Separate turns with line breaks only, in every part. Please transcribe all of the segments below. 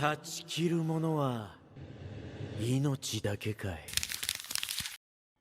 断ち切るものは命だけかい。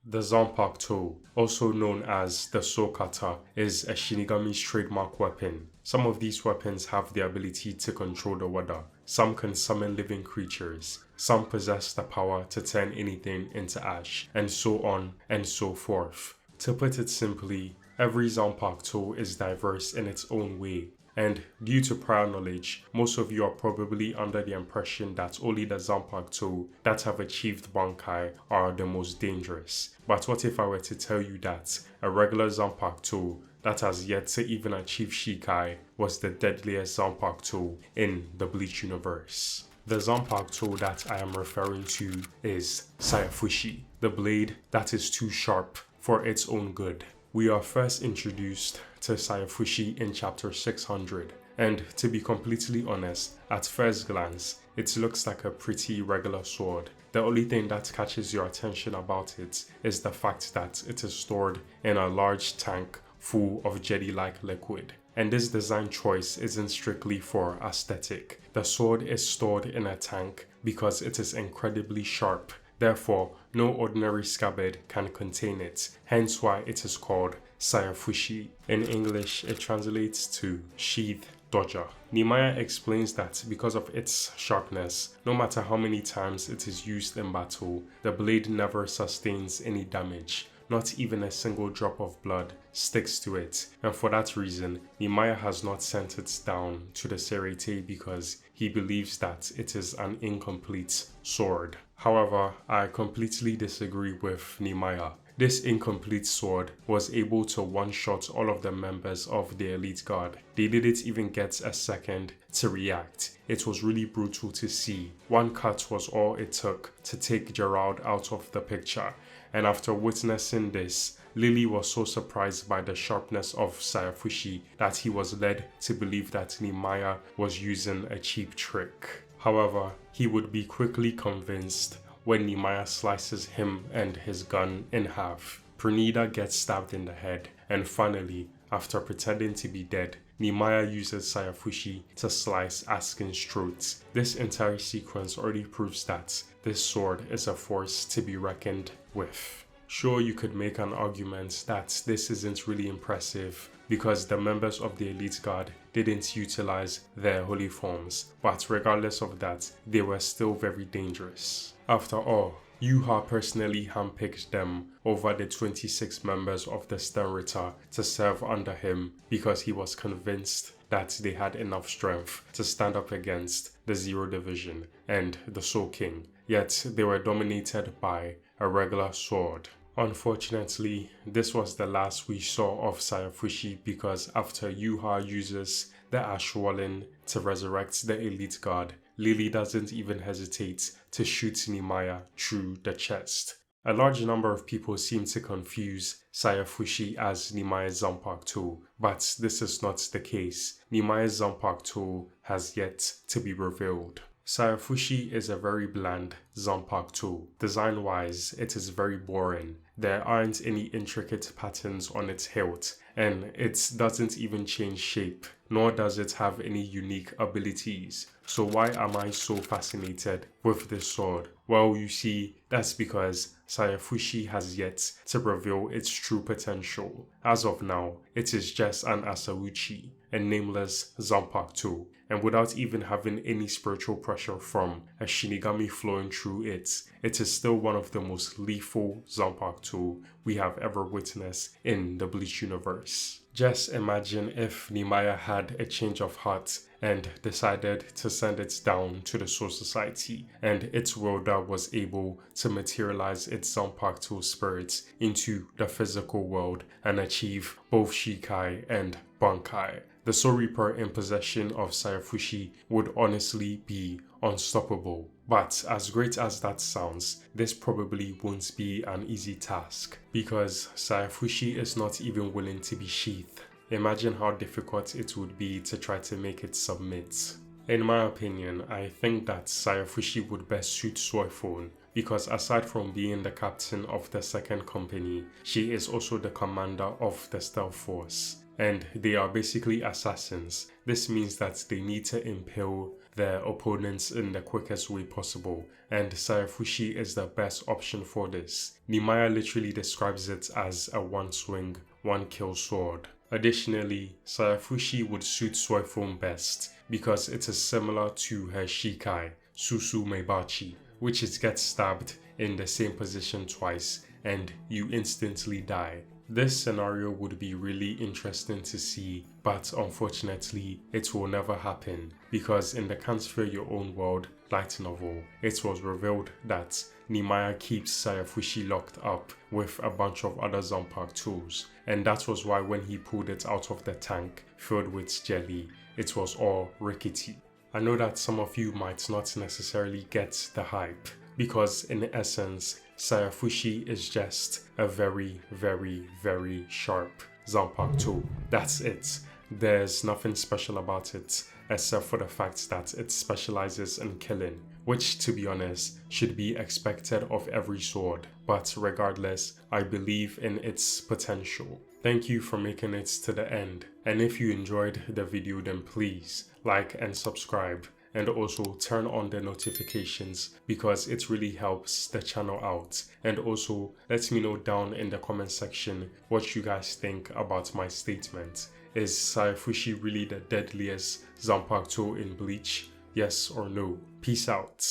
The Zanpakuto, also known as the Sokata, is a Shinigami's trademark weapon. Some of these weapons have the ability to control the weather, some can summon living creatures, some possess the power to turn anything into ash, and so on and so forth. To put it simply, every Zanpakuto is diverse in its own way. And due to prior knowledge, most of you are probably under the impression that only the Zanpakuto that have achieved Bankai are the most dangerous. But what if I were to tell you that a regular Zanpakuto that has yet to even achieve Shikai was the deadliest Zanpakuto in the Bleach universe? The Zanpakuto that I am referring to is Sayafushi, the blade that is too sharp for its own good. We are first introduced to Sayafushi in chapter 600, and to be completely honest, at first glance, it looks like a pretty regular sword. The only thing that catches your attention about it is the fact that it is stored in a large tank full of jelly-like liquid. And this design choice isn't strictly for aesthetic. The sword is stored in a tank because it is incredibly sharp. Therefore, no ordinary scabbard can contain it, hence why it is called Sayafushi. In English, it translates to sheath dodger. Nimaya explains that because of its sharpness, no matter how many times it is used in battle, the blade never sustains any damage. Not even a single drop of blood sticks to it, and for that reason, Nimaya has not sent it down to the Serete because he believes that it is an incomplete sword. However, I completely disagree with Nimaya. This incomplete sword was able to one-shot all of the members of the Elite Guard. They didn't even get a second to react. It was really brutal to see. One cut was all it took to take Gerald out of the picture. And after witnessing this, Lily was so surprised by the sharpness of Sayafushi that he was led to believe that Nimaya was using a cheap trick. However, he would be quickly convinced when Nimaya slices him and his gun in half. Pranida gets stabbed in the head, and finally, after pretending to be dead, Nimaya uses Sayafushi to slice Askin's throat. This entire sequence already proves that this sword is a force to be reckoned with. Sure, you could make an argument that this isn't really impressive because the members of the Elite Guard didn't utilize their holy forms, but regardless of that, they were still very dangerous. After all, Yuha personally handpicked them over the 26 members of the Sternritter to serve under him because he was convinced that they had enough strength to stand up against the Zero Division and the Soul King, yet they were dominated by a regular sword. Unfortunately, this was the last we saw of Sayafushi because after Yuha uses the Ashwalin to resurrect the Elite Guard, Lily doesn't even hesitate to shoot Nimaya through the chest. A large number of people seem to confuse Sayafushi as Nimaya's Zanpakuto, but this is not the case. Nimaya's Zanpakuto has yet to be revealed. Sayafushi is a very bland Zanpakuto. Design-wise, it is very boring. There aren't any intricate patterns on its hilt, and it doesn't even change shape, nor does it have any unique abilities. So why am I so fascinated with this sword? Well, you see, that's because Sayafushi has yet to reveal its true potential. As of now, it is just an Asauchi, a nameless Zanpakuto, and without even having any spiritual pressure from a Shinigami flowing through it, it is still one of the most lethal Zanpakuto we have ever witnessed in the Bleach universe. Just imagine if Nimaya had a change of heart and decided to send it down to the Soul Society, and its wielder was able to materialize its Zanpakuto spirits into the physical world and achieve both Shikai and Bankai. The Soul Reaper in possession of Sayafushi would honestly be unstoppable. But as great as that sounds, this probably won't be an easy task because Sayafushi is not even willing to be sheathed. Imagine how difficult it would be to try to make it submit. In my opinion, I think that Sayafushi would best suit Soifon because aside from being the captain of the second company, she is also the commander of the stealth force. And they are basically assassins. This means that they need to impale their opponents in the quickest way possible, and Sayafushi is the best option for this. Nimaya literally describes it as a one swing, one kill sword. Additionally, Sayafushi would suit Suifune best because it is similar to her Shikai, Susu Meibachi, which is get stabbed in the same position twice and you instantly die. This scenario would be really interesting to see, but unfortunately it will never happen because in the Can't Sphere Your Own World light novel, it was revealed that Nimaya keeps Sayafushi locked up with a bunch of other Zanpakutos, and that was why when he pulled it out of the tank filled with jelly, it was all rickety. I know that some of you might not necessarily get the hype because in essence, Sayafushi is just a very, very, very sharp Zanpakuto. That's it. There's nothing special about it except for the fact that it specializes in killing, which to be honest should be expected of every sword, but regardless, I believe in its potential. Thank you for making it to the end, and if you enjoyed the video then please like and subscribe, and also turn on the notifications because it really helps the channel out. And also let me know down in the comment section what you guys think about my statement. Is Sayafushi really the deadliest Zanpakuto in Bleach? Yes or no? Peace out.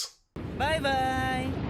Bye bye!